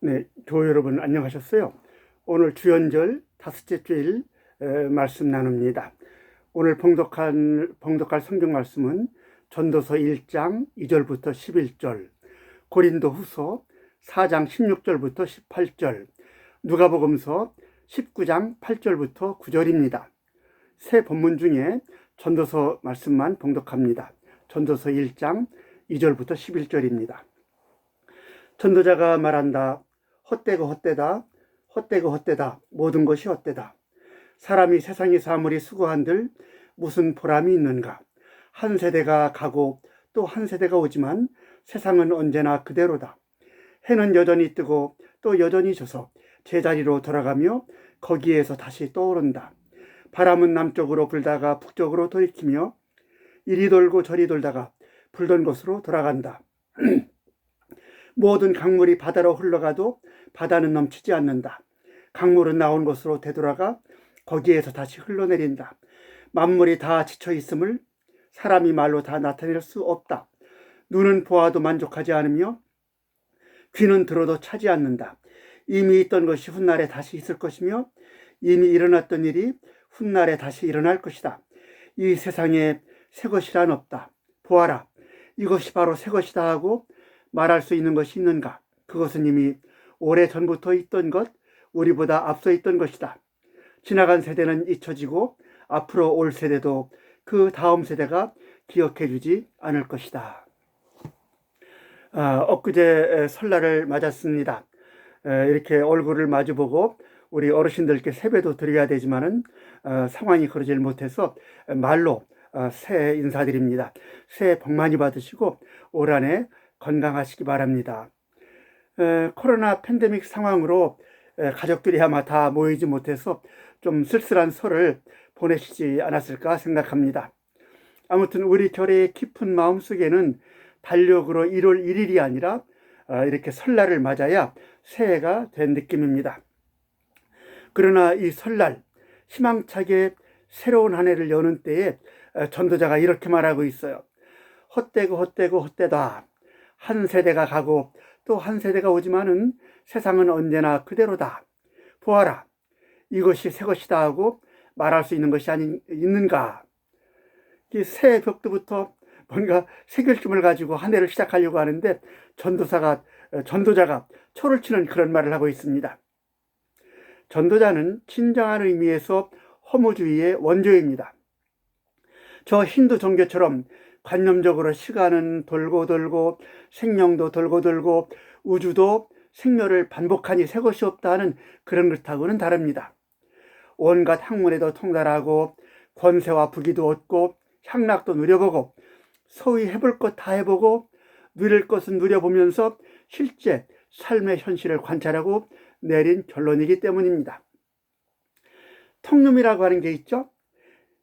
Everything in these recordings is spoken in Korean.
네, 교회 여러분 안녕하셨어요? 오늘 주연절 다섯째 주일 말씀 나눕니다. 오늘 봉독할 성경 말씀은 전도서 1장 2절부터 11절, 고린도 후서 4장 16절부터 18절, 누가복음서 19장 8절부터 9절입니다. 세 본문 중에 전도서 말씀만 봉독합니다. 전도서 1장 2절부터 11절입니다. 전도자가 말한다. 헛되고 헛되다. 헛되고 헛되다. 모든 것이 헛되다. 사람이 세상에서 아무리 수고한들 무슨 보람이 있는가. 한 세대가 가고 또 한 세대가 오지만 세상은 언제나 그대로다. 해는 여전히 뜨고 또 여전히 져서 제자리로 돌아가며 거기에서 다시 떠오른다. 바람은 남쪽으로 불다가 북쪽으로 돌이키며 이리 돌고 저리 돌다가 불던 곳으로 돌아간다. 모든 강물이 바다로 흘러가도 바다는 넘치지 않는다. 강물은 나온 곳으로 되돌아가 거기에서 다시 흘러내린다. 만물이 다 지쳐 있음을 사람이 말로 다 나타낼 수 없다. 눈은 보아도 만족하지 않으며 귀는 들어도 차지 않는다. 이미 있던 것이 훗날에 다시 있을 것이며 이미 일어났던 일이 훗날에 다시 일어날 것이다. 이 세상에 새 것이란 없다. 보아라, 이것이 바로 새 것이다 하고 말할 수 있는 것이 있는가? 그것은 이미 오래전부터 있던 것, 우리보다 앞서 있던 것이다. 지나간 세대는 잊혀지고 앞으로 올 세대도 그 다음 세대가 기억해 주지 않을 것이다. 엊그제 설날을 맞았습니다. 이렇게 얼굴을 마주보고 우리 어르신들께 세배도 드려야 되지만은 상황이 그러질 못해서 말로 새해 인사드립니다. 새해 복 많이 받으시고 올 한해 건강하시기 바랍니다. 코로나 팬데믹 상황으로 가족들이 아마 다 모이지 못해서 좀 쓸쓸한 설을 보내시지 않았을까 생각합니다. 아무튼 우리 교회의 깊은 마음속에는 달력으로 1월 1일이 아니라 이렇게 설날을 맞아야 새해가 된 느낌입니다. 그러나 이 설날 희망차게 새로운 한 해를 여는 때에 전도자가 이렇게 말하고 있어요. 헛되고 헛되고 헛되다. 한 세대가 가고 또 한 세대가 오지만은 세상은 언제나 그대로다. 보아라, 이것이 새 것이다 하고 말할 수 있는 것이 있는가. 이 새 벽두부터 뭔가 새 결심을 가지고 한 해를 시작하려고 하는데 전도자가 초를 치는 그런 말을 하고 있습니다. 전도자는 진정한 의미에서 허무주의의 원조입니다. 저 힌두 종교처럼 관념적으로 시간은 돌고 돌고 생명도 돌고 돌고 우주도 생멸을 반복하니 새 것이 없다 하는 그런 것하고는 다릅니다. 온갖 학문에도 통달하고 권세와 부귀도 얻고 향락도 누려보고 소위 해볼 것 다 해보고 누릴 것은 누려보면서 실제 삶의 현실을 관찰하고 내린 결론이기 때문입니다. 통념이라고 하는 게 있죠.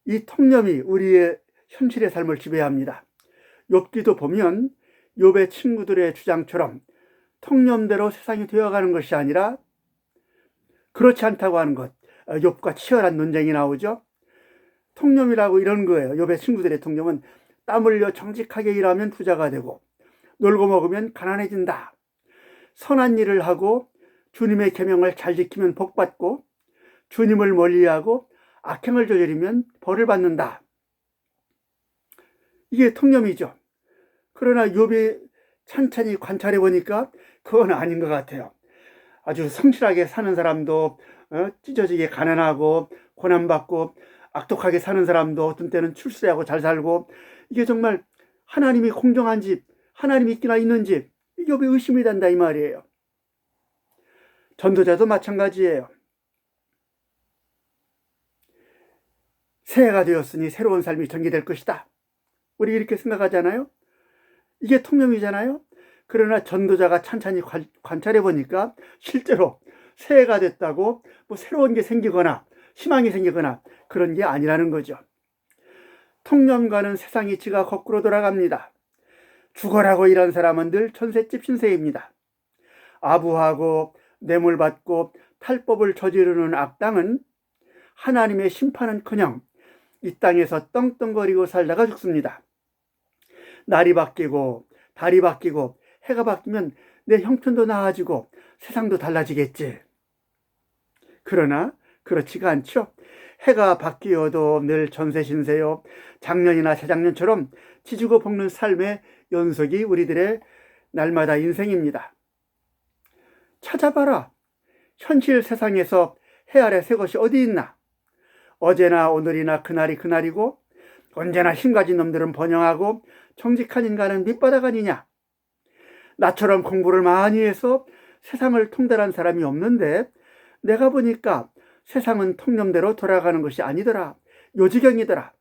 이 통념이 우리의 현실의 삶을 지배합니다. 욥기도 보면 욥의 친구들의 주장처럼 통념대로 세상이 되어가는 것이 아니라 그렇지 않다고 하는 것, 욥과 치열한 논쟁이 나오죠. 통념이라고 이런 거예요. 욥의 친구들의 통념은 땀 흘려 정직하게 일하면 부자가 되고 놀고 먹으면 가난해진다. 선한 일을 하고 주님의 계명을 잘 지키면 복받고 주님을 멀리하고 악행을 저지르면 벌을 받는다. 이게 통념이죠. 그러나 욥이 찬찬히 관찰해 보니까 그건 아닌 것 같아요. 아주 성실하게 사는 사람도 찢어지게 가난하고 고난받고 악독하게 사는 사람도 어떤 때는 출세하고 잘 살고 이게 정말 하나님이 공정한지 하나님이 있기나 있는지 욥이 의심이 된다 이 말이에요. 전도자도 마찬가지예요. 새해가 되었으니 새로운 삶이 전개될 것이다. 우리 이렇게 생각하잖아요. 이게 통념이잖아요. 그러나 전도자가 찬찬히 관찰해 보니까 실제로 새해가 됐다고 뭐 새로운 게 생기거나 희망이 생기거나 그런 게 아니라는 거죠. 통념과는 세상이 지가 거꾸로 돌아갑니다. 죽어라고 일한 사람은 늘 천세집 신세입니다. 아부하고 뇌물받고 탈법을 저지르는 악당은 하나님의 심판은커녕 이 땅에서 떵떵거리고 살다가 죽습니다. 날이 바뀌고 달이 바뀌고 해가 바뀌면 내 형편도 나아지고 세상도 달라지겠지. 그러나 그렇지가 않죠. 해가 바뀌어도 늘 전세신세요. 작년이나 재작년처럼 지주고 볶는 삶의 연속이 우리들의 날마다 인생입니다. 찾아봐라. 현실 세상에서 해 아래 새 것이 어디 있나? 어제나 오늘이나 그날이 그날이고 언제나 힘가진 놈들은 번영하고 정직한 인간은 밑바닥 아니냐? 나처럼 공부를 많이 해서 세상을 통달한 사람이 없는데 내가 보니까 세상은 통념대로 돌아가는 것이 아니더라. 요지경이더라.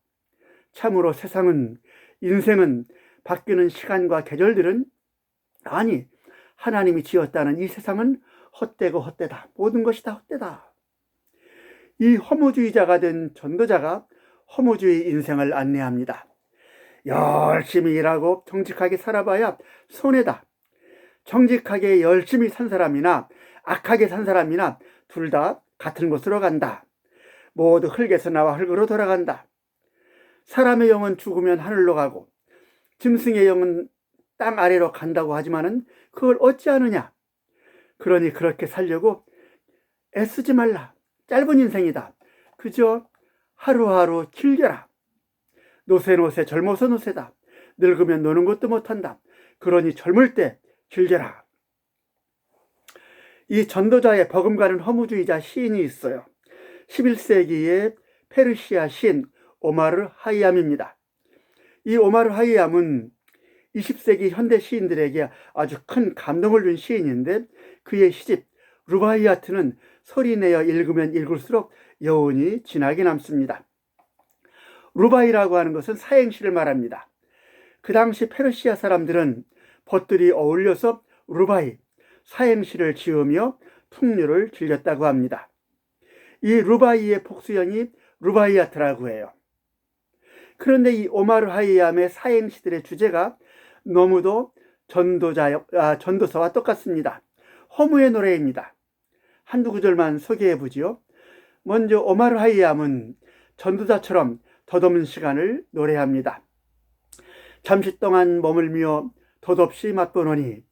참으로 세상은, 인생은, 바뀌는 시간과 계절들은, 아니 하나님이 지었다는 이 세상은 헛되고 헛되다. 모든 것이 다 헛되다. 이 허무주의자가 된 전도자가 허무주의 인생을 안내합니다. 열심히 일하고 정직하게 살아봐야 손해다. 정직하게 열심히 산 사람이나 악하게 산 사람이나 둘 다 같은 곳으로 간다. 모두 흙에서 나와 흙으로 돌아간다. 사람의 영은 죽으면 하늘로 가고 짐승의 영은 땅 아래로 간다고 하지만은 그걸 어찌하느냐? 그러니 그렇게 살려고 애쓰지 말라. 짧은 인생이다. 그저 하루하루 즐겨라. 노세 젊어서 노세다. 늙으면 노는 것도 못한다. 그러니 젊을 때 즐겨라. 이 전도자의 버금가는 허무주의자 시인이 있어요. 11세기의 페르시아 시인 오마르 하이암입니다. 이 오마르 하이암은 20세기 현대 시인들에게 아주 큰 감동을 준 시인인데 그의 시집 루바이아트는 소리내어 읽으면 읽을수록 여운이 진하게 남습니다. 루바이라고 하는 것은 사행시를 말합니다. 그 당시 페르시아 사람들은 벗들이 어울려서 루바이, 사행시를 지으며 풍류를 즐겼다고 합니다. 이 루바이의 복수형이 루바이아트라고 해요. 그런데 이 오마르 하이암의 사행시들의 주제가 너무도 전도서와 똑같습니다. 허무의 노래입니다. 한두 구절만 소개해 보지요. 먼저 오마르 하이암은 전도자처럼 덧없는 시간을 노래합니다. 잠시 동안 머물며 덧없이 맛보노니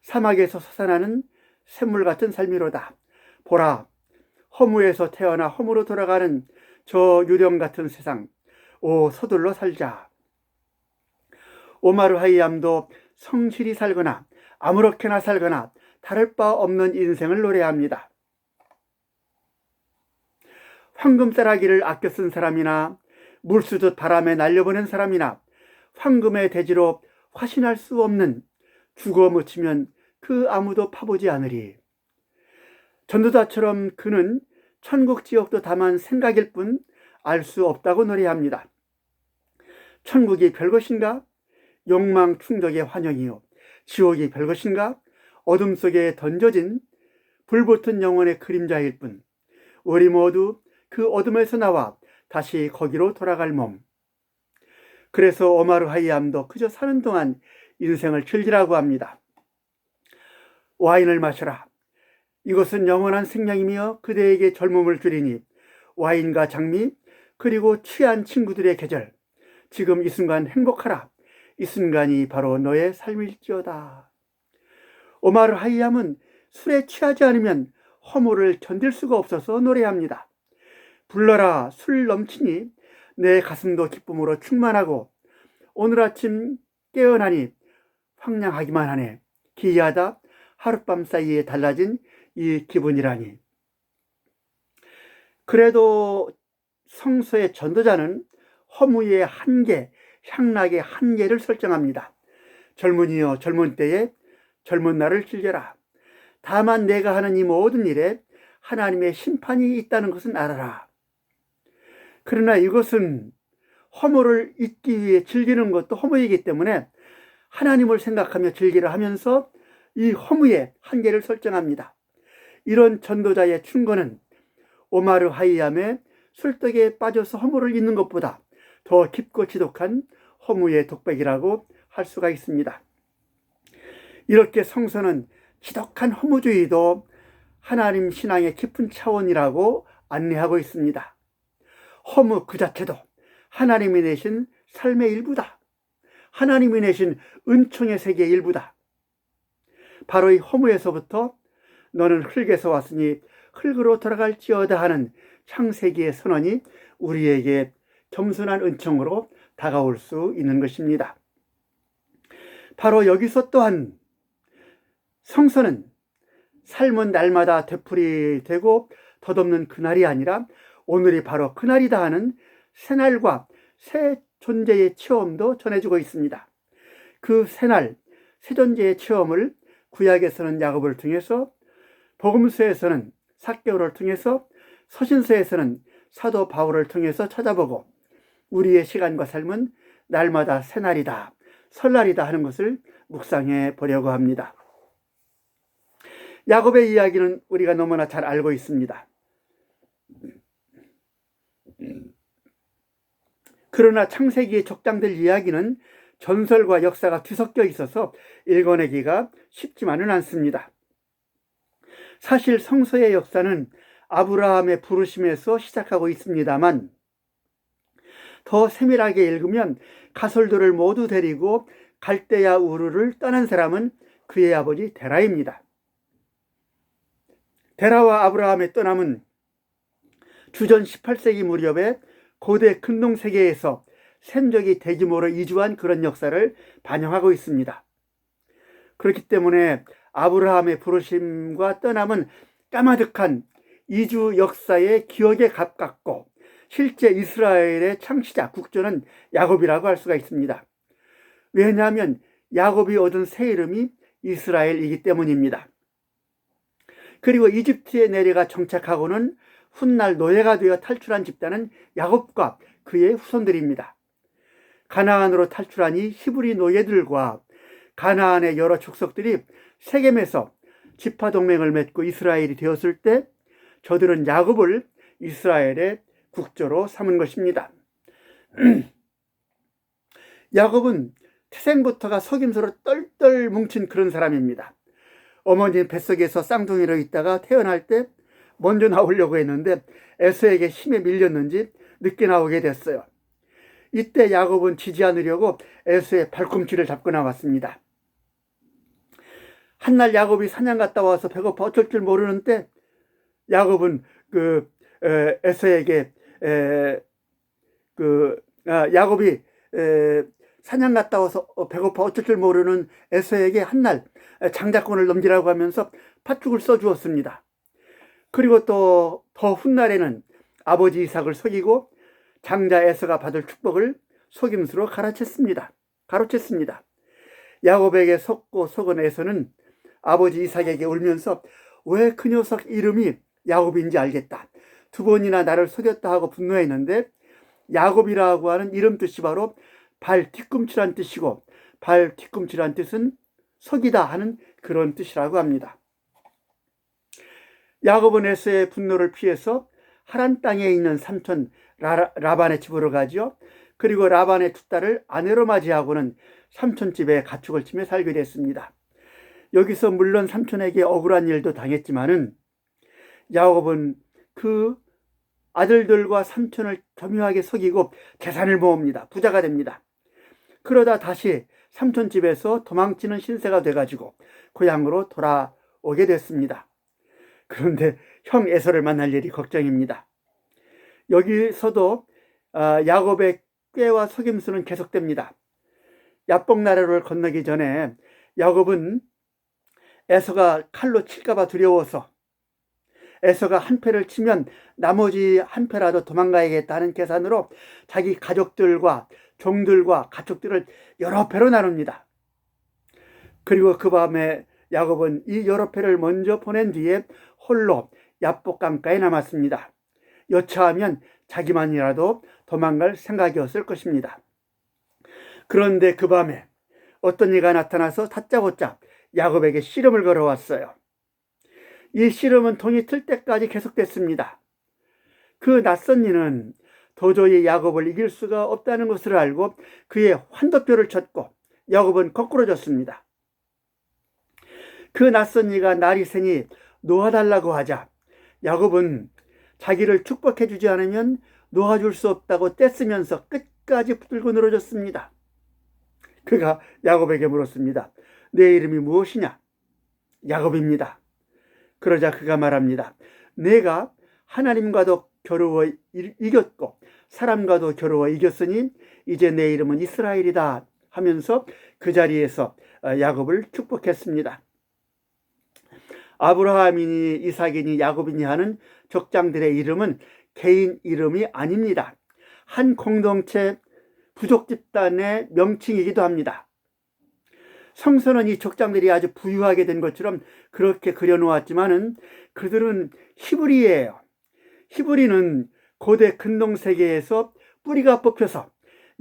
사막에서 솟아나는 샘물 같은 삶이로다. 보라, 허무에서 태어나 허무로 돌아가는 저 유령 같은 세상. 오, 서둘러 살자. 오마르 하이암도 성실히 살거나 아무렇게나 살거나 다를 바 없는 인생을 노래합니다. 황금싸라기를 아껴 쓴 사람이나 물수듯 바람에 날려보낸 사람이나 황금의 대지로 화신할 수 없는 죽어 묻히면 그 아무도 파보지 않으리. 전도자처럼 그는 천국 지옥도 다만 생각일 뿐 알 수 없다고 노래합니다. 천국이 별것인가? 욕망 충족의 환영이요. 지옥이 별것인가? 어둠 속에 던져진 불붙은 영혼의 그림자일 뿐. 우리 모두 그 어둠에서 나와 다시 거기로 돌아갈 몸. 그래서 오마르 하이암도 그저 사는 동안 인생을 즐기라고 합니다. 와인을 마셔라. 이것은 영원한 생명이며 그대에게 젊음을 주리니 와인과 장미 그리고 취한 친구들의 계절. 지금 이 순간 행복하라. 이 순간이 바로 너의 삶일지어다. 오마르 하이암은 술에 취하지 않으면 허무를 견딜 수가 없어서 노래합니다. 불러라 술 넘치니 내 가슴도 기쁨으로 충만하고 오늘 아침 깨어나니 황량하기만 하네. 기이하다. 하룻밤 사이에 달라진 이 기분이라니. 그래도 성서의 전도자는 허무의 한계, 향락의 한계를 설정합니다. 젊은이여 젊은 때에 젊은 날을 즐겨라. 다만 내가 하는 이 모든 일에 하나님의 심판이 있다는 것은 알아라. 그러나 이것은 허무를 잊기 위해 즐기는 것도 허무이기 때문에 하나님을 생각하며 즐기려 하면서 이 허무의 한계를 설정합니다. 이런 전도자의 충고는 오마르 하이암의 술떡에 빠져서 허무를 잊는 것보다 더 깊고 지독한 허무의 독백이라고 할 수가 있습니다. 이렇게 성서는 지독한 허무주의도 하나님 신앙의 깊은 차원이라고 안내하고 있습니다. 허무 그 자체도 하나님이 내신 삶의 일부다. 하나님이 내신 은총의 세계의 일부다. 바로 이 허무에서부터 너는 흙에서 왔으니 흙으로 돌아갈지어다 하는 창세기의 선언이 우리에게 겸손한 은총으로 다가올 수 있는 것입니다. 바로 여기서 또한 성서는 삶은 날마다 되풀이되고 덧없는 그날이 아니라 오늘이 바로 그날이다 하는 새날과 새 존재의 체험도 전해주고 있습니다. 그 새날, 새 존재의 체험을 구약에서는 야곱을 통해서, 복음서에서는 삭개오를 통해서, 서신서에서는 사도 바울을 통해서 찾아보고 우리의 시간과 삶은 날마다 새날이다, 설날이다 하는 것을 묵상해 보려고 합니다. 야곱의 이야기는 우리가 너무나 잘 알고 있습니다. 그러나 창세기에 적장될 이야기는 전설과 역사가 뒤섞여 있어서 읽어내기가 쉽지만은 않습니다. 사실 성서의 역사는 아브라함의 부르심에서 시작하고 있습니다만 더 세밀하게 읽으면 가솔들을 모두 데리고 갈대아 우르를 떠난 사람은 그의 아버지 데라입니다. 데라와 아브라함의 떠남은 주전 18세기 무렵에 고대 근동세계에서 샌족이 대규모로 이주한 그런 역사를 반영하고 있습니다. 그렇기 때문에 아브라함의 부르심과 떠남은 까마득한 이주 역사의 기억에 가깝고 실제 이스라엘의 창시자 국조는 야곱이라고 할 수가 있습니다. 왜냐하면 야곱이 얻은 새 이름이 이스라엘이기 때문입니다. 그리고 이집트에 내려가 정착하고는 훗날 노예가 되어 탈출한 집단은 야곱과 그의 후손들입니다. 가나안으로 탈출하니 히브리 노예들과 가나안의 여러 족속들이 세겜에서 지파동맹을 맺고 이스라엘이 되었을 때 저들은 야곱을 이스라엘의 국조로 삼은 것입니다. 야곱은 태생부터가 속임수로 똘똘 뭉친 그런 사람입니다. 어머니 뱃속에서 쌍둥이로 있다가 태어날 때 먼저 나오려고 했는데 에서에게 힘에 밀렸는지 늦게 나오게 됐어요. 이때 야곱은 지지 않으려고 에서의 발꿈치를 잡고 나왔습니다. 한날 야곱이 사냥 갔다 와서 배고파 어쩔 줄 모르는 때 야곱은 에서에게 야곱이 사냥 갔다 와서 배고파 어쩔 줄 모르는 에서에게 한날 장자권을 넘기라고 하면서 팥죽을 써주었습니다. 그리고 또 더 훗날에는 아버지 이삭을 속이고 장자 에서가 받을 축복을 속임수로 가로챘습니다. 야곱에게 속고 속은 에서는 아버지 이삭에게 울면서 왜 그 녀석 이름이 야곱인지 알겠다. 2번이나 나를 속였다 하고 분노했는데 야곱이라고 하는 이름 뜻이 바로 발 뒤꿈치란 뜻이고 발 뒤꿈치란 뜻은 속이다 하는 그런 뜻이라고 합니다. 야곱은 에서의 분노를 피해서 하란 땅에 있는 삼촌 라반의 집으로 가죠. 그리고 라반의 2딸을 아내로 맞이하고는 삼촌 집에 가축을 치며 살게 됐습니다. 여기서 물론 삼촌에게 억울한 일도 당했지만은 야곱은 그 아들들과 삼촌을 교묘하게 속이고 재산을 모읍니다. 부자가 됩니다. 그러다 다시 삼촌 집에서 도망치는 신세가 돼가지고 고향으로 돌아오게 됐습니다. 그런데 형 에서를 만날 일이 걱정입니다. 여기서도 야곱의 꾀와 속임수는 계속됩니다. 야복나루를 건너기 전에 야곱은 에서가 칼로 칠까봐 두려워서 에서가 한 패를 치면 나머지 한 패라도 도망가야겠다는 계산으로 자기 가족들과 종들과 가축들을 여러 패로 나눕니다. 그리고 그 밤에 야곱은 이 여러 패를 먼저 보낸 뒤에 홀로 야복 강가에 남았습니다. 여차하면 자기만이라도 도망갈 생각이었을 것입니다. 그런데 그 밤에 어떤 이가 나타나서 다짜고짜 야곱에게 씨름을 걸어왔어요. 이 씨름은 동이 틀 때까지 계속됐습니다. 그 낯선 이는 도저히 야곱을 이길 수가 없다는 것을 알고 그의 환도표를 쳤고 야곱은 거꾸로 졌습니다. 그 낯선 이가 날이 새니 놓아달라고 하자 야곱은 자기를 축복해주지 않으면 놓아줄 수 없다고 떼쓰면서 끝까지 붙들고 늘어졌습니다. 그가 야곱에게 물었습니다. 내 이름이 무엇이냐? 야곱입니다. 그러자 그가 말합니다. 내가 하나님과도 겨루어 이겼고 사람과도 겨루어 이겼으니 이제 내 이름은 이스라엘이다 하면서 그 자리에서 야곱을 축복했습니다. 아브라함이니 이삭이니 야곱이니 하는 족장들의 이름은 개인 이름이 아닙니다. 한 공동체 부족 집단의 명칭이기도 합니다. 성서는 이 족장들이 아주 부유하게 된 것처럼 그렇게 그려놓았지만은 그들은 히브리예요. 히브리는 고대 근동세계에서 뿌리가 뽑혀서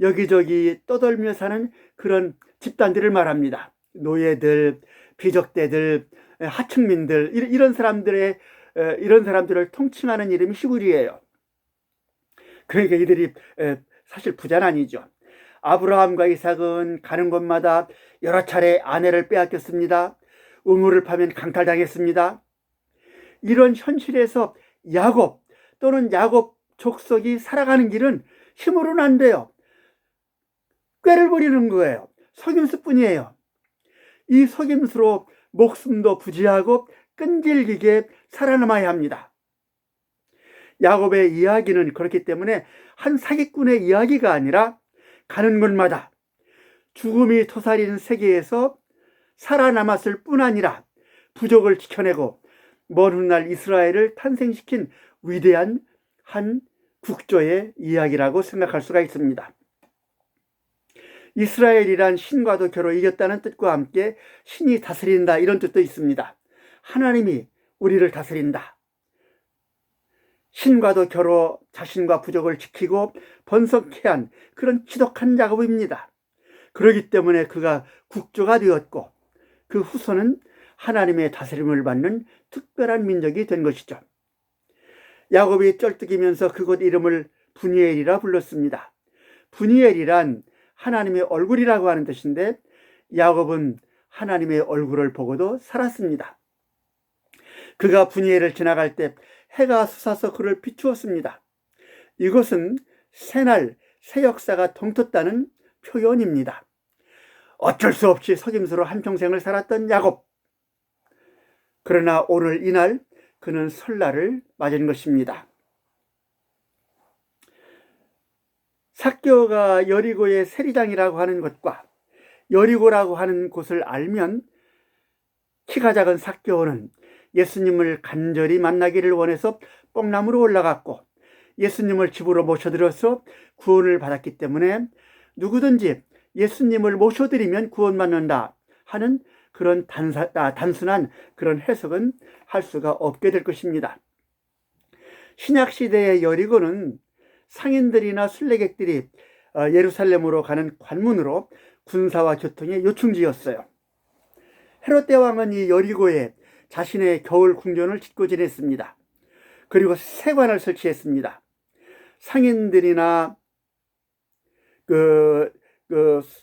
여기저기 떠돌며 사는 그런 집단들을 말합니다. 노예들, 비적대들, 하층민들 이런 사람들을 통칭하는 이름이 히브리예요. 그러니까 이들이 사실 부자는 아니죠. 아브라함과 이삭은 가는 곳마다 여러 차례 아내를 빼앗겼습니다. 우물을 파면 강탈당했습니다. 이런 현실에서 야곱 또는 야곱 족속이 살아가는 길은 힘으로는 안 돼요. 꾀를 부리는 거예요. 속임수뿐이에요. 이 속임수로 목숨도 부지하고 끈질기게 살아남아야 합니다. 야곱의 이야기는 그렇기 때문에 한 사기꾼의 이야기가 아니라 가는 곳마다 죽음이 토사린 세계에서 살아남았을 뿐 아니라 부족을 지켜내고 먼 훗날 이스라엘을 탄생시킨 위대한 한 국조의 이야기라고 생각할 수가 있습니다. 이스라엘이란 신과도 겨루 이겼다는 뜻과 함께 신이 다스린다 이런 뜻도 있습니다. 하나님이 우리를 다스린다. 신과도 겨루 자신과 부족을 지키고 번성케 한 그런 지독한 작업입니다. 그렇기 때문에 그가 국조가 되었고 그 후손은 하나님의 다스림을 받는 특별한 민족이 된 것이죠. 야곱이 쩔뚝이면서 그곳 이름을 분이엘이라 불렀습니다. 분이엘이란 하나님의 얼굴이라고 하는 뜻인데 야곱은 하나님의 얼굴을 보고도 살았습니다. 그가 분이엘을 지나갈 때 해가 솟아서 그를 비추었습니다. 이것은 새날 새 역사가 동텄다는 표현입니다. 어쩔 수 없이 속임수로 한평생을 살았던 야곱. 그러나 오늘 이날 그는 설날을 맞은 것입니다. 삭개오가 여리고의 세리장이라고 하는 것과 여리고라고 하는 곳을 알면 키가 작은 삭개오는 예수님을 간절히 만나기를 원해서 뽕나무로 올라갔고 예수님을 집으로 모셔들어서 구원을 받았기 때문에 누구든지 예수님을 모셔드리면 구원받는다 하는 그런 단순한 그런 해석은 할 수가 없게 될 것입니다. 신약시대의 여리고는 상인들이나 순례객들이 예루살렘으로 가는 관문으로 군사와 교통의 요충지였어요. 헤롯 대왕은 이 여리고에 자신의 겨울 궁전을 짓고 지냈습니다. 그리고 세관을 설치했습니다. 상인들이나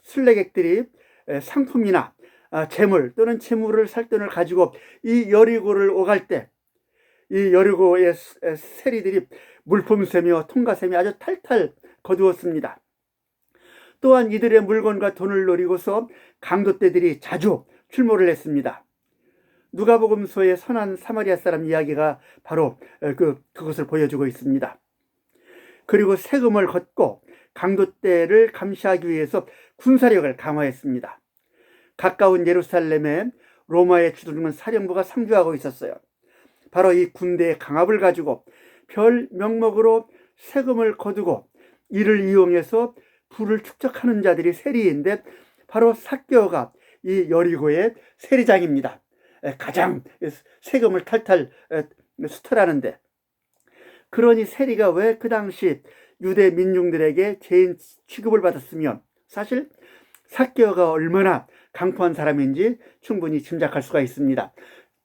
순례객들이 상품이나 재물 또는 채무를 살 돈을 가지고 이 여리고를 오갈 때 이 여리고의 세리들이 물품세며 통과세며 아주 탈탈 거두었습니다. 또한 이들의 물건과 돈을 노리고서 강도떼들이 자주 출몰을 했습니다. 누가복음서의 선한 사마리아 사람 이야기가 바로 그것을 보여주고 있습니다. 그리고 세금을 걷고 강도떼를 감시하기 위해서 군사력을 강화했습니다. 가까운 예루살렘에 로마의 주둔군 사령부가 상주하고 있었어요. 바로 이 군대의 강압을 가지고 별 명목으로 세금을 거두고 이를 이용해서 부를 축적하는 자들이 세리인데 바로 삭개오가 이 여리고의 세리장입니다. 가장 세금을 탈탈 수탈하는데, 그러니 세리가 왜 그 당시 유대 민중들에게 죄인 취급을 받았으면 사실 삭개오가 얼마나 강포한 사람인지 충분히 짐작할 수가 있습니다.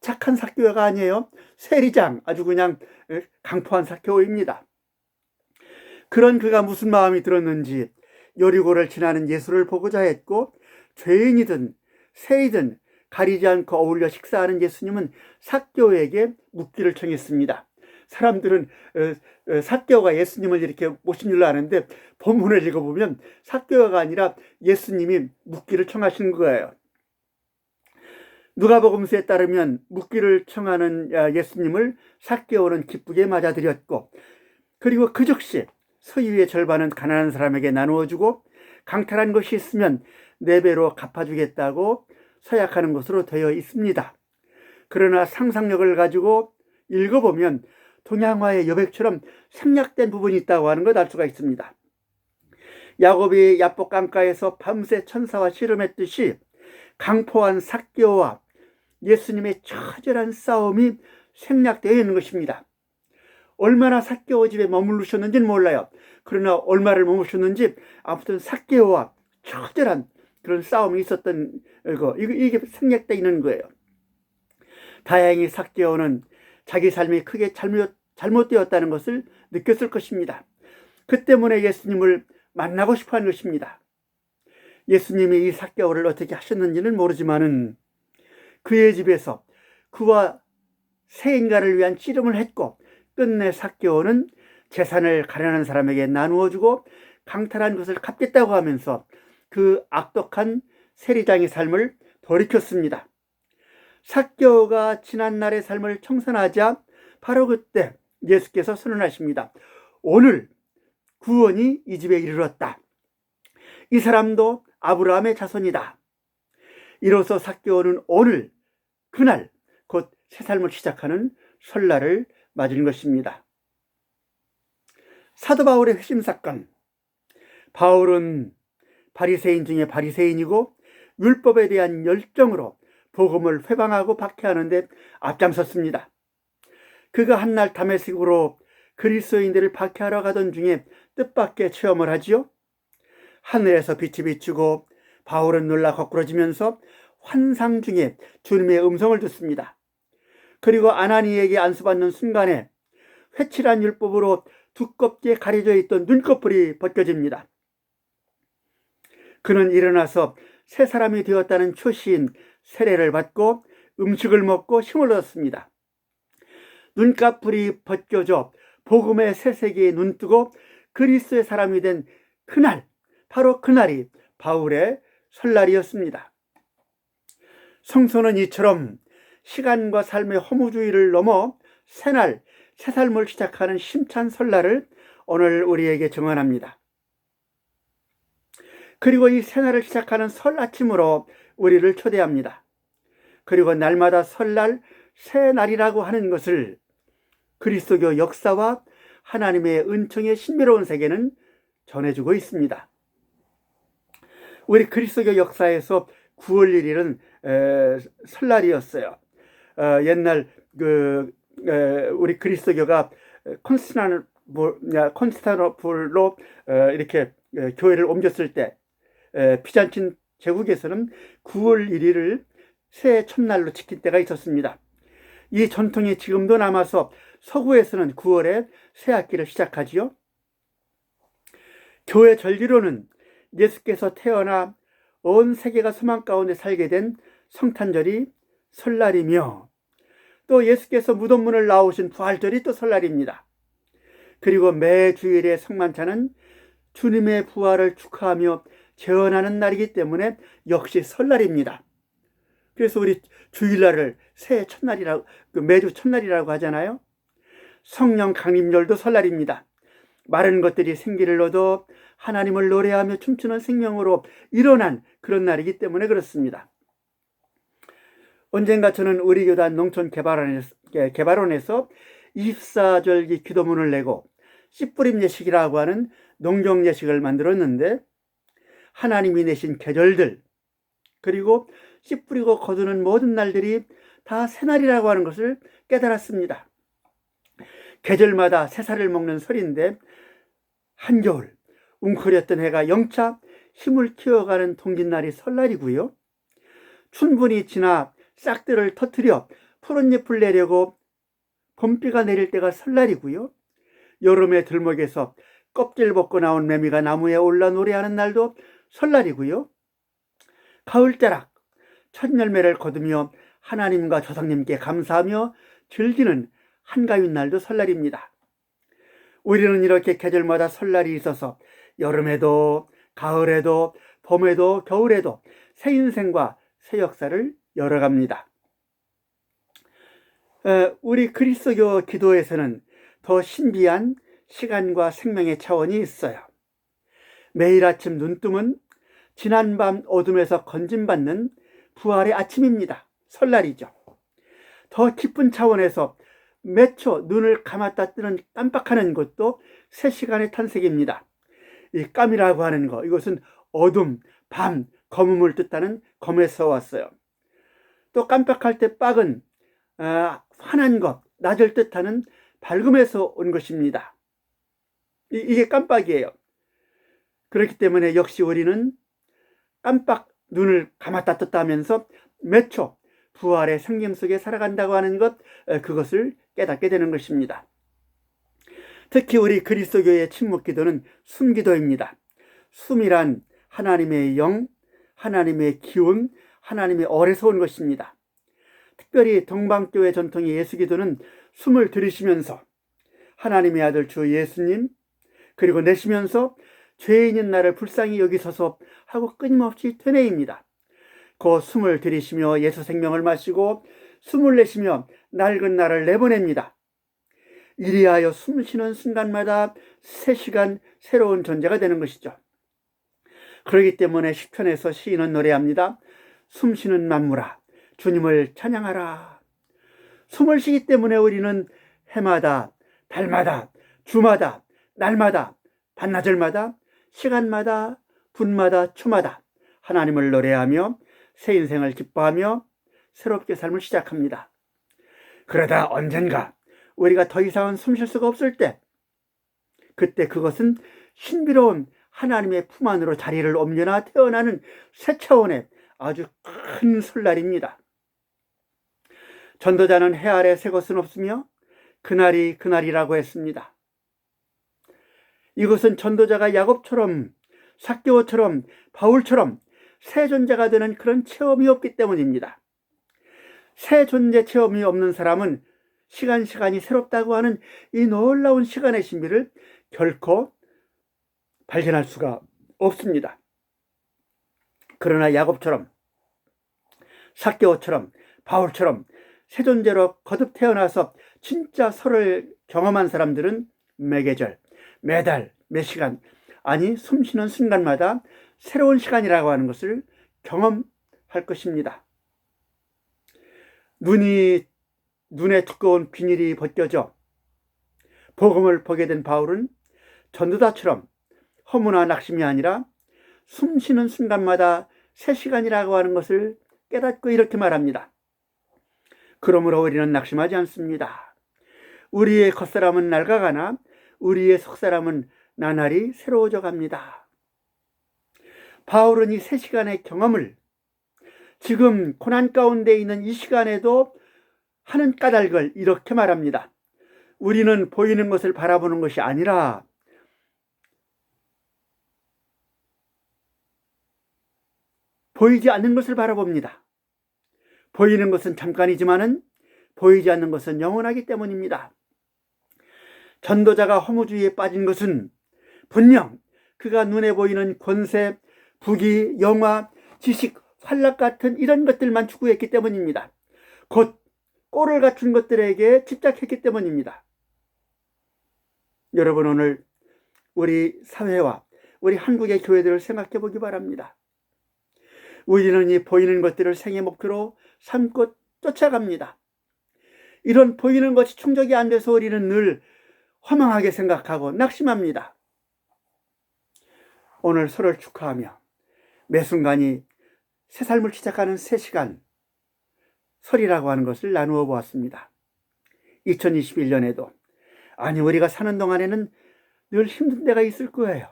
착한 삭개오가 아니에요. 세리장, 아주 그냥 강포한 삭개오입니다. 그런 그가 무슨 마음이 들었는지 여리고를 지나는 예수를 보고자 했고, 죄인이든 세리든 가리지 않고 어울려 식사하는 예수님은 삭개오에게 묻기를 청했습니다. 사람들은 삭개오가 예수님을 이렇게 모신 줄로 아는데 본문을 읽어보면 삭개오가 아니라 예수님이 묻기를 청하신 거예요. 누가복음서에 따르면 묻기를 청하는 예수님을 삭개오는 기쁘게 맞아들였고, 그리고 그 즉시 소유의 절반은 가난한 사람에게 나누어주고 강탈한 것이 있으면 4배로 갚아주겠다고 서약하는 것으로 되어 있습니다. 그러나 상상력을 가지고 읽어보면 동양화의 여백처럼 생략된 부분이 있다고 하는 걸 알 수가 있습니다. 야곱이 야복 강가에서 밤새 천사와 씨름했듯이 강포한 삭개오와 예수님의 처절한 싸움이 생략되어 있는 것입니다. 얼마나 삭개오 집에 머무르셨는지는 몰라요. 그러나 얼마를 머무르셨는지 아무튼 삭개오와 처절한 그런 싸움이 있었던 거, 이게 생략되어 있는 거예요. 다행히 삭개오는 자기 삶이 크게 잘못되었다는 것을 느꼈을 것입니다. 그 때문에 예수님을 만나고 싶어 하는 것입니다. 예수님이 이 삭개오를 어떻게 하셨는지는 모르지만은 그의 집에서 그와 새 인간을 위한 씨름을 했고, 끝내 삭개오는 재산을 가난한 사람에게 나누어주고 강탈한 것을 갚겠다고 하면서 그 악독한 세리장의 삶을 돌이켰습니다. 삭개오가 지난날의 삶을 청산하자 바로 그때 예수께서 선언하십니다. 오늘 구원이 이 집에 이르렀다. 이 사람도 아브라함의 자손이다. 이로써 삭개오는 오늘 그날 곧 새 삶을 시작하는 설날을 맞은 것입니다. 사도 바울의 회심 사건. 바울은 바리새인 중에 바리새인이고 율법에 대한 열정으로 복음을 회방하고 박해하는 데 앞장섰습니다. 그가 한날 다메섹으로 그리스도인들을 박해하러 가던 중에 뜻밖의 체험을 하지요. 하늘에서 빛이 비추고 바울은 놀라 거꾸러지면서 환상 중에 주님의 음성을 듣습니다. 그리고 아나니에게 안수받는 순간에 회칠한 율법으로 두껍게 가려져 있던 눈꺼풀이 벗겨집니다. 그는 일어나서 새 사람이 되었다는 초시인 세례를 받고 음식을 먹고 힘을 얻었습니다. 눈꺼풀이 벗겨져 복음의 새 세계에 눈뜨고 그리스도의 사람이 된 그날, 바로 그날이 바울의 설날이었습니다. 성서는 이처럼 시간과 삶의 허무주의를 넘어 새날, 새 삶을 시작하는 심찬 설날을 오늘 우리에게 정언합니다. 그리고 이 새날을 시작하는 설 아침으로 우리를 초대합니다. 그리고 날마다 설날, 새날이라고 하는 것을 그리스도교 역사와 하나님의 은총의 신비로운 세계는 전해주고 있습니다. 우리 그리스도교 역사에서 9월 1일은 설날이었어요. 옛날 우리 그리스도교가 콘스탄티노플로 이렇게 교회를 옮겼을 때 비잔틴 제국에서는 9월 1일을 새해 첫날로 지킬 때가 있었습니다. 이 전통이 지금도 남아서 서구에서는 9월에 새 학기를 시작하지요. 교회 절기로는 예수께서 태어나 온 세계가 소망 가운데 살게 된 성탄절이 설날이며, 또 예수께서 무덤문을 나오신 부활절이 또 설날입니다. 그리고 매 주일의 성만찬은 주님의 부활을 축하하며 재현하는 날이기 때문에 역시 설날입니다. 그래서 우리 주일날을 새해 첫날이라고, 매주 첫날이라고 하잖아요. 성령 강림절도 설날입니다. 마른 것들이 생기를 얻어 하나님을 노래하며 춤추는 생명으로 일어난 그런 날이기 때문에 그렇습니다. 언젠가 저는 우리 교단 농촌개발원에서 24절기 기도문을 내고 씨뿌림 예식이라고 하는 농경 예식을 만들었는데, 하나님이 내신 계절들, 그리고 씨 뿌리고 거두는 모든 날들이 다 새날이라고 하는 것을 깨달았습니다. 계절마다 새살을 먹는 설인데, 한겨울 웅크렸던 해가 영차 힘을 키워가는 동짓날이 설날이고요. 춘분이 지나 싹들을 터뜨려 푸른 잎을 내려고 봄비가 내릴 때가 설날이고요. 여름의 들목에서 껍질 벗고 나온 매미가 나무에 올라 노래하는 날도 설날이고요. 가을자락 첫 열매를 거두며 하나님과 조상님께 감사하며 즐기는 한가윈 날도 설날입니다. 우리는 이렇게 계절마다 설날이 있어서 여름에도 가을에도 봄에도 겨울에도 새 인생과 새 역사를 열어갑니다. 우리 그리스도교 기도에서는 더 신비한 시간과 생명의 차원이 있어요. 매일 아침 눈뜨면 지난밤 어둠에서 건진받는 부활의 아침입니다. 설날이죠. 더 깊은 차원에서 몇 초 눈을 감았다 뜨는 깜빡하는 것도 새 시간의 탄생입니다. 이 깜이라고 하는 거, 이것은 어둠, 밤, 검음을 뜻하는 검에서 왔어요. 또 깜빡할 때 빡은 환한 것, 낮을 뜻하는 밝음에서 온 것입니다. 이게 깜빡이에요. 그렇기 때문에 역시 우리는 깜빡 눈을 감았다 떴다 하면서 몇 초 부활의 생명 속에 살아간다고 하는 것, 그것을 깨닫게 되는 것입니다. 특히 우리 그리스도교의 침묵기도는 숨기도입니다. 숨이란 하나님의 영, 하나님의 기운, 하나님의 얼에서 온 것입니다. 특별히 동방교회 전통의 예수기도는 숨을 들이쉬면서 하나님의 아들 주 예수님, 그리고 내쉬면서 죄인인 나를 불쌍히 여기소서 하고 끊임없이 되뇌입니다. 그 숨을 들이쉬며 예수 생명을 마시고 숨을 내쉬며 낡은 나를 내보냅니다. 이리하여 숨 쉬는 순간마다 새 시간 새로운 존재가 되는 것이죠. 그렇기 때문에 시편에서 시인은 노래합니다. 숨 쉬는 만물아 주님을 찬양하라. 숨을 쉬기 때문에 우리는 해마다, 달마다, 주마다, 날마다, 반나절마다, 시간마다, 분마다, 초마다 하나님을 노래하며 새 인생을 기뻐하며 새롭게 삶을 시작합니다. 그러다 언젠가 우리가 더 이상은 숨 쉴 수가 없을 때, 그때 그것은 신비로운 하나님의 품 안으로 자리를 옮겨나 태어나는 새 차원의 아주 큰 설날입니다. 전도자는 해 아래 새 것은 없으며 그날이 그날이라고 했습니다. 이것은 전도자가 야곱처럼, 삭개오처럼, 바울처럼 새 존재가 되는 그런 체험이 없기 때문입니다. 새 존재 체험이 없는 사람은 시간이 새롭다고 하는 이 놀라운 시간의 신비를 결코 발견할 수가 없습니다. 그러나 야곱처럼, 삭개오처럼, 바울처럼 새 존재로 거듭 태어나서 진짜 설을 경험한 사람들은 매계절, 매달, 매시간, 아니 숨 쉬는 순간마다 새로운 시간이라고 하는 것을 경험할 것입니다. 눈에 두꺼운 비닐이 벗겨져 복음을 보게 된 바울은 전도자처럼 허무나 낙심이 아니라 숨 쉬는 순간마다 새 시간이라고 하는 것을 깨닫고 이렇게 말합니다. 그러므로 우리는 낙심하지 않습니다. 우리의 겉사람은 낡아가나 우리의 속사람은 나날이 새로워져 갑니다. 바울은 이 새 시간의 경험을 지금 고난 가운데 있는 이 시간에도 하는 까닭을 이렇게 말합니다. 우리는 보이는 것을 바라보는 것이 아니라 보이지 않는 것을 바라봅니다. 보이는 것은 잠깐이지만은 보이지 않는 것은 영원하기 때문입니다. 전도자가 허무주의에 빠진 것은 분명 그가 눈에 보이는 권세, 부귀, 영화, 지식, 활락 같은 이런 것들만 추구했기 때문입니다. 곧 꼴을 갖춘 것들에게 집착했기 때문입니다. 여러분, 오늘 우리 사회와 우리 한국의 교회들을 생각해 보기 바랍니다. 우리는 이 보이는 것들을 생애 목표로 삼고 쫓아갑니다. 이런 보이는 것이 충족이 안 돼서 우리는 늘 허망하게 생각하고 낙심합니다. 오늘 설을 축하하며 매 순간이 새 삶을 시작하는 새 시간, 설이라고 하는 것을 나누어 보았습니다. 2021년에도, 아니 우리가 사는 동안에는 늘 힘든 때가 있을 거예요.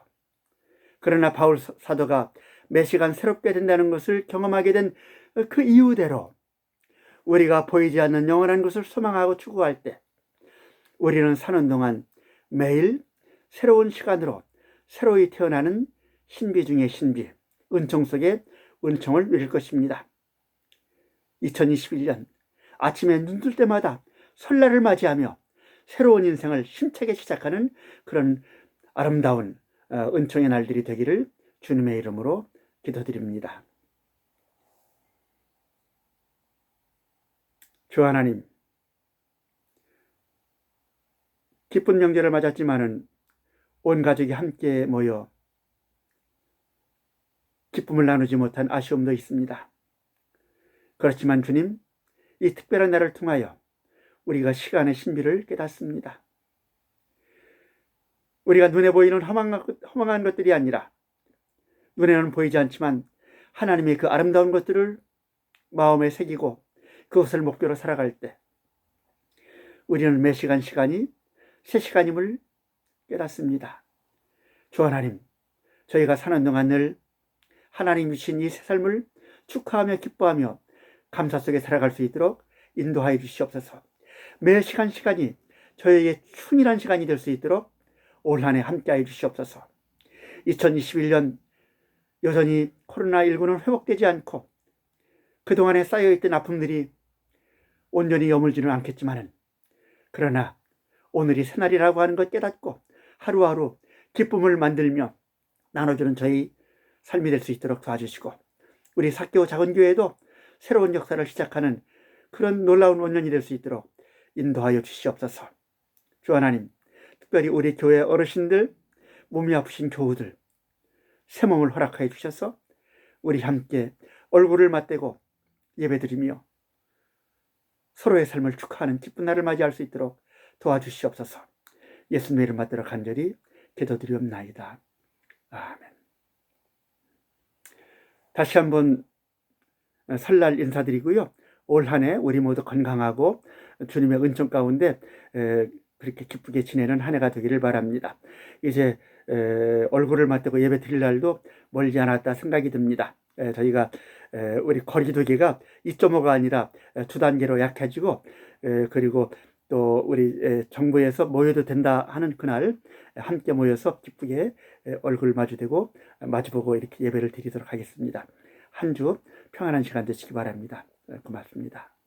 그러나 바울 사도가 매 시간 새롭게 된다는 것을 경험하게 된 그 이유대로 우리가 보이지 않는 영원한 것을 소망하고 추구할 때 우리는 사는 동안 매일 새로운 시간으로 새로이 태어나는 신비 중의 신비, 은총 속에 은총을 누릴 것입니다. 2021년 아침에 눈 뜰 때마다 설날을 맞이하며 새로운 인생을 힘차게 시작하는 그런 아름다운 은총의 날들이 되기를 주님의 이름으로 기도드립니다. 주 하나님, 기쁜 명절을 맞았지만은 온 가족이 함께 모여 기쁨을 나누지 못한 아쉬움도 있습니다. 그렇지만 주님, 이 특별한 날을 통하여 우리가 시간의 신비를 깨닫습니다. 우리가 눈에 보이는 허망한 것들이 아니라 눈에는 보이지 않지만 하나님의 그 아름다운 것들을 마음에 새기고 그것을 목표로 살아갈 때 우리는 매 시간이 새 시간임을 깨닫습니다. 주 하나님, 저희가 사는 동안 늘 하나님 주신 이 새 삶을 축하하며 기뻐하며 감사 속에 살아갈 수 있도록 인도하여 주시옵소서. 매 시간이 저에게 충실한 시간이 될 수 있도록 올 한 해 함께하여 주시옵소서. 2021년 여전히 코로나19는 회복되지 않고 그동안에 쌓여있던 아픔들이 온전히 여물지는 않겠지만은 그러나 오늘이 새날이라고 하는 것 깨닫고 하루하루 기쁨을 만들며 나눠주는 저희 삶이 될 수 있도록 도와주시고 우리 사개오 작은교회도 새로운 역사를 시작하는 그런 놀라운 원년이 될 수 있도록 인도하여 주시옵소서. 주 하나님, 특별히 우리 교회 어르신들, 몸이 아프신 교우들 새 몸을 허락하여 주셔서 우리 함께 얼굴을 맞대고 예배드리며 서로의 삶을 축하하는 기쁜 날을 맞이할 수 있도록 도와주시옵소서. 예수님의 이름 받들어 간절히 기도드리옵나이다. 아멘. 다시 한번 설날 인사드리고요. 올 한 해 우리 모두 건강하고 주님의 은총 가운데 그렇게 기쁘게 지내는 한 해가 되기를 바랍니다. 이제 얼굴을 맞대고 예배 드릴 날도 멀지 않았다 생각이 듭니다. 저희가 우리 거리두기가 2.5가 아니라 2단계로 약해지고 그리고 또 우리 정부에서 모여도 된다 하는 그날 함께 모여서 기쁘게 얼굴 마주보고 이렇게 예배를 드리도록 하겠습니다. 한 주 평안한 시간 되시기 바랍니다. 고맙습니다.